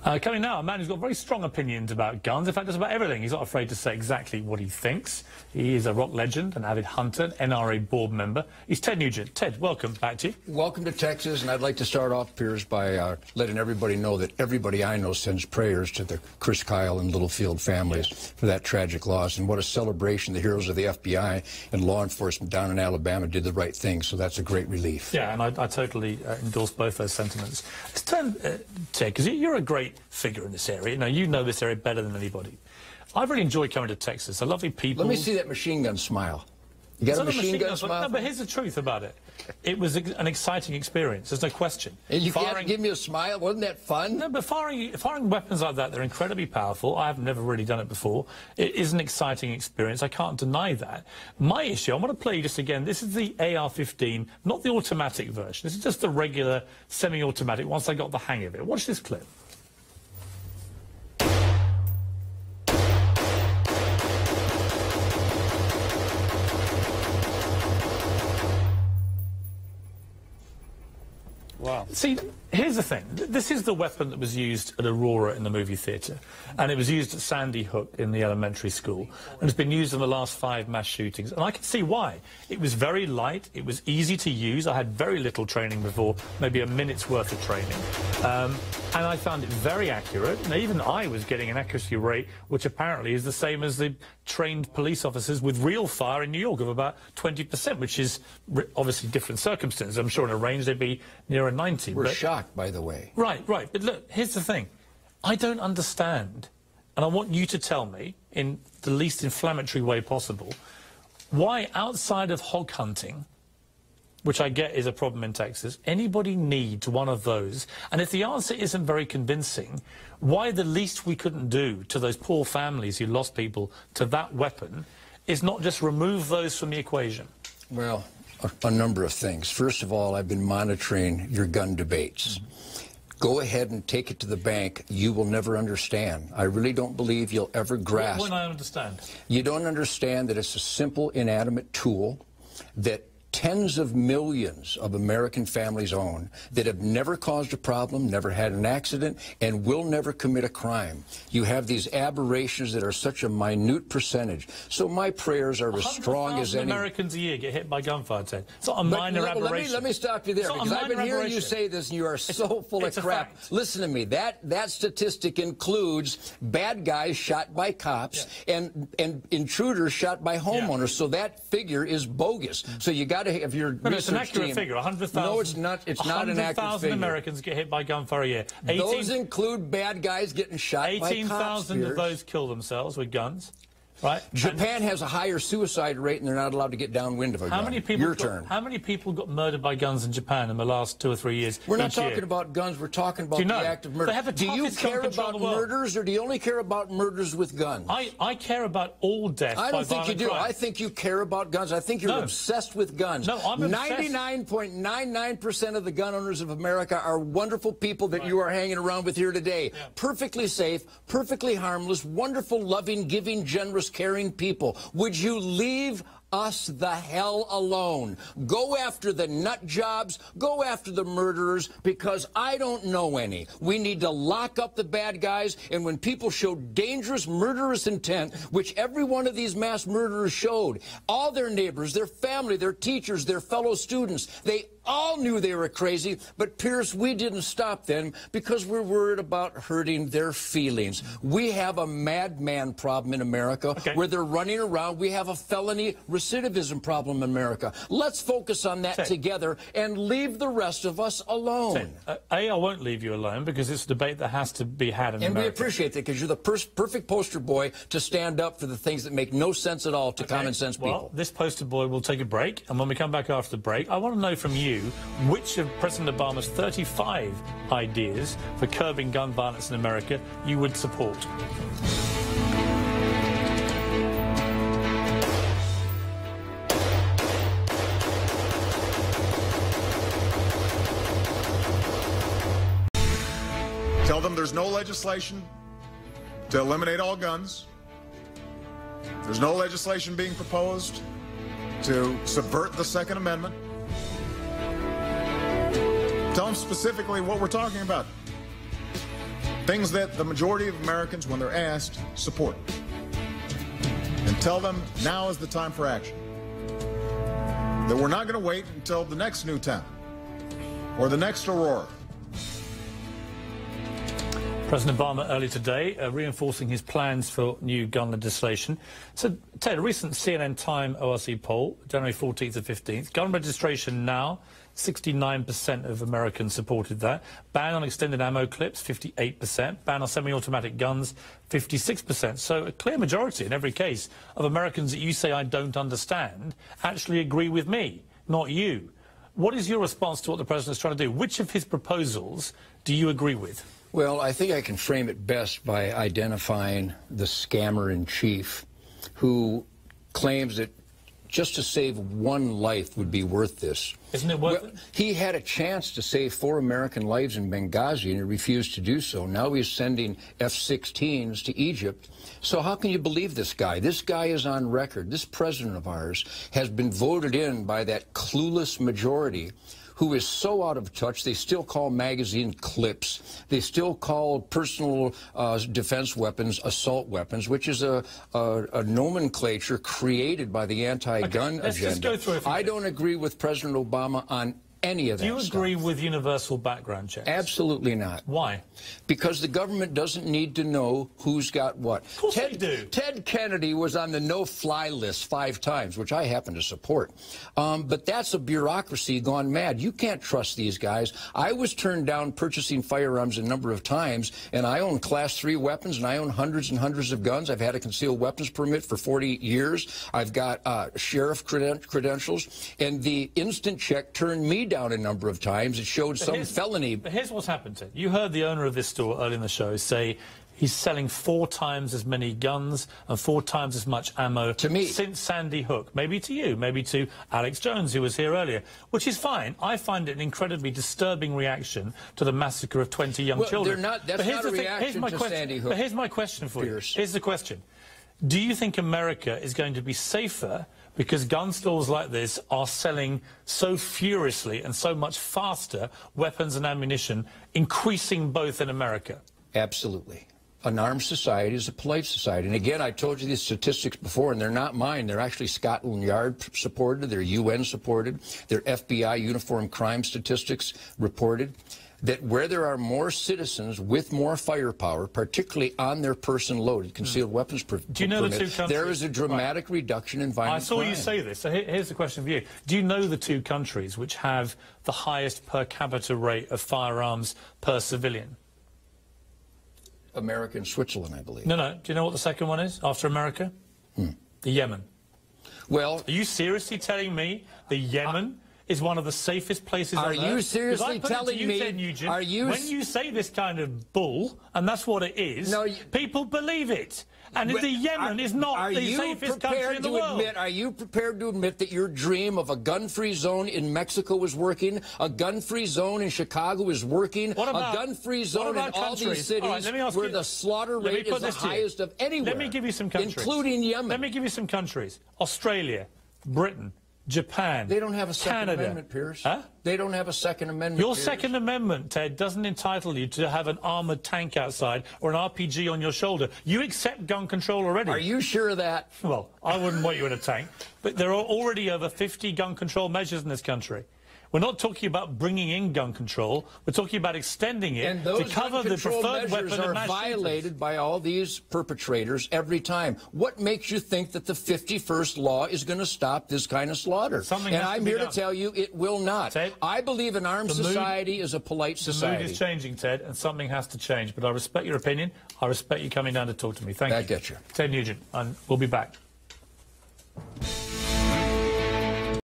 Coming now, a man who's got very strong opinions about guns. In fact, just about everything. He's not afraid to say exactly what he thinks. He is a rock legend, an avid hunter, NRA board member. He's Ted Nugent. Ted, welcome back to you. Welcome to Texas, and I'd like to start off, Piers, by letting everybody know that everybody I know sends prayers to the Chris Kyle and Littlefield families for that tragic loss. And what a celebration. The heroes of the FBI and law enforcement down in Alabama did the right thing, so that's a great relief. Yeah, and I totally endorse both those sentiments. Let's turn, Ted, because you're a great figure in this area. You know this area better than anybody. I've really enjoyed coming to Texas. They're lovely people. Let me see that machine gun smile. You got a machine gun smile? No, but here's the truth about it. It was an exciting experience. There's no question. And you can't give me a smile? Wasn't that fun? No, but firing weapons like that, they're incredibly powerful. I've never really done it before. It is an exciting experience. I can't deny that. My issue, I want to play you just again. This is the AR-15, not the automatic version. This is just the regular semi-automatic once I got the hang of it. Watch this clip. Wow. See, here's the thing. This is the weapon that was used at Aurora in the movie theatre, and it was used at Sandy Hook in the elementary school, and it's been used in the last 5 mass shootings. And I can see why. It was very light. It was easy to use. I had very little training before, maybe a minute's worth of training. And I found it very accurate. And even I was getting an accuracy rate which apparently is the same as the trained police officers with real fire in New York of about 20%, which is obviously different circumstances. I'm sure in a range they'd be nearer 90. We're shocked, by the way. Right. But look, here's the thing. I don't understand, and I want you to tell me, in the least inflammatory way possible, why outside of hog hunting, which I get is a problem in Texas, anybody needs one of those? And if the answer isn't very convincing, why the least we couldn't do to those poor families who lost people to that weapon is not just remove those from the equation? Well, a number of things. First of all, I've been monitoring your gun debates. Go ahead and take it to the bank. You will never understand. I really don't believe you'll ever grasp. When I understand. You don't understand that it's a simple, inanimate tool that tens of millions of American families own, that have never caused a problem, never had an accident, and will never commit a crime. You have these aberrations that are such a minute percentage. So my prayers are as strong as any. Americans a year get hit by gunfire, Ted. It's not a minor aberration. Let me stop you there, because I've been hearing you say this, and you are so full of crap. Listen to me. That statistic includes bad guys shot by cops and intruders shot by homeowners. So that figure is bogus. So you got to, if you're but it's an accurate figure, 100,000. No, it's not. It's not an accurate figure. 100,000 Americans get hit by gunfire a year. Those include bad guys getting shot by cops. 18,000 of those kill themselves with guns. Right. Japan has a higher suicide rate, and they're not allowed to get downwind of a gun. How many people got murdered by guns in Japan in the last 2 or 3 years? We're not talking about guns. We're talking about the act of murder. Do you care about murders, or do you only care about murders with guns? I care about all deaths. I don't think you do. I think you care about guns. I think you're obsessed with guns. No, I'm obsessed. 99.99% of the gun owners of America are wonderful people that you are hanging around with here today. Yeah. Perfectly safe, perfectly harmless, wonderful, loving, giving, generous, caring people. Would you leave us the hell alone? Go after the nut jobs, go after the murderers, because I don't know any. We need to lock up the bad guys, and when people show dangerous, murderous intent, which every one of these mass murderers showed, all their neighbors, their family, their teachers, their fellow students, they all knew they were crazy. But Piers, we didn't stop them because we're worried about hurting their feelings. We have a madman problem in America where they're running around. We have a felony recidivism problem in America. Let's focus on that together and leave the rest of us alone. I won't leave you alone, because it's a debate that has to be had in America. And we appreciate that, because you're the perfect poster boy to stand up for the things that make no sense at all to common sense people. Well, this poster boy will take a break, and when we come back after the break, I want to know from you which of President Obama's 35 ideas for curbing gun violence in America you would support. Tell them there's no legislation to eliminate all guns. There's no legislation being proposed to subvert the Second Amendment. Tell them specifically what we're talking about. things that the majority of Americans, when they're asked, support. And tell them now is the time for action. That we're not going to wait until the next Newtown or the next Aurora. President Obama earlier today reinforcing his plans for new gun legislation. So, Ted, a recent CNN Time ORC poll, January 14th and 15th, gun registration now, 69% of Americans supported that. Ban on extended ammo clips, 58%. Ban on semi-automatic guns, 56%. So a clear majority in every case of Americans that you say I don't understand actually agree with me, not you. What is your response to what the president is trying to do? Which of his proposals do you agree with? Well, I think I can frame it best by identifying the scammer-in-chief who claims that just to save one life would be worth this. Isn't it worth it? He had a chance to save 4 American lives in Benghazi, and he refused to do so. Now he's sending F-16s to Egypt. So how can you believe this guy? This guy is on record. This president of ours has been voted in by that clueless majority who is so out of touch, they still call magazine clips. They still call personal defense weapons assault weapons, which is a nomenclature created by the anti-gun agenda. Just go through it. I don't agree with President Obama on any of that. Do you agree with universal background checks? Absolutely not. Why? Because the government doesn't need to know who's got what. Of course they do. Ted Kennedy was on the no-fly list 5 times, which I happen to support. But that's a bureaucracy gone mad. You can't trust these guys. I was turned down purchasing firearms a number of times, and I own Class 3 weapons, and I own hundreds and hundreds of guns. I've had a concealed weapons permit for 40 years. I've got sheriff credentials, and the instant check turned me down a number of times. It showed some felony. But here's what's happened to it. You heard the owner of this store earlier in the show say he's selling 4 times as many guns and 4 times as much ammo to me since Sandy Hook. Maybe to you, maybe to Alex Jones, who was here earlier, which is fine. I find it an incredibly disturbing reaction to the massacre of 20 young children. That's not a reaction to Sandy Hook. But here's my question for Piers. you. Here's the question. Do you think America is going to be safer because gun stores like this are selling so furiously and so much faster weapons and ammunition, increasing both in America? Absolutely. An armed society is a polite society. And again, I told you these statistics before, and they're not mine. They're actually Scotland Yard supported. They're UN supported. They're FBI uniform crime statistics reported. That where there are more citizens with more firepower, particularly on their person loaded, concealed weapons permit, do you know the 2 countries? There is a dramatic reduction in violent crime. I saw you say this. So here's the question for you. Do you know the 2 countries which have the highest per capita rate of firearms per civilian? America and Switzerland, I believe. No. Do you know what the second one is after America? The Yemen. Well, are you seriously telling me the Yemen is one of the safest places on earth? Are you seriously telling me? Ted Nugent, when you say this kind of bull, and that's what it is, people believe it. And the Yemen is not the safest country in the world. Are you prepared to admit that your dream of a gun-free zone in Mexico is working, a gun-free zone in Chicago is working, a gun-free zone in all these cities where the slaughter rate is the highest of anywhere? Let me give you some countries. Including Yemen. Let me give you some countries. Australia, Britain, Japan, they don't have a Second Canada. Amendment, Piers. Huh? They don't have a Second Amendment. Your Second Amendment, Ted, doesn't entitle you to have an armoured tank outside or an RPG on your shoulder. You accept gun control already. Are you sure of that? Well, I wouldn't want you in a tank. But there are already over 50 gun control measures in this country. We're not talking about bringing in gun control. We're talking about extending it to cover the preferred weapon of mass shooters. And those gun control measures are violated by all these perpetrators every time. What makes you think that the 51st law is going to stop this kind of slaughter? And I'm here to tell you it will not. Ted, I believe an armed society is a polite society. The mood is changing, Ted, and something has to change. But I respect your opinion. I respect you coming down to talk to me. Thank you. I get you. Ted Nugent, and we'll be back.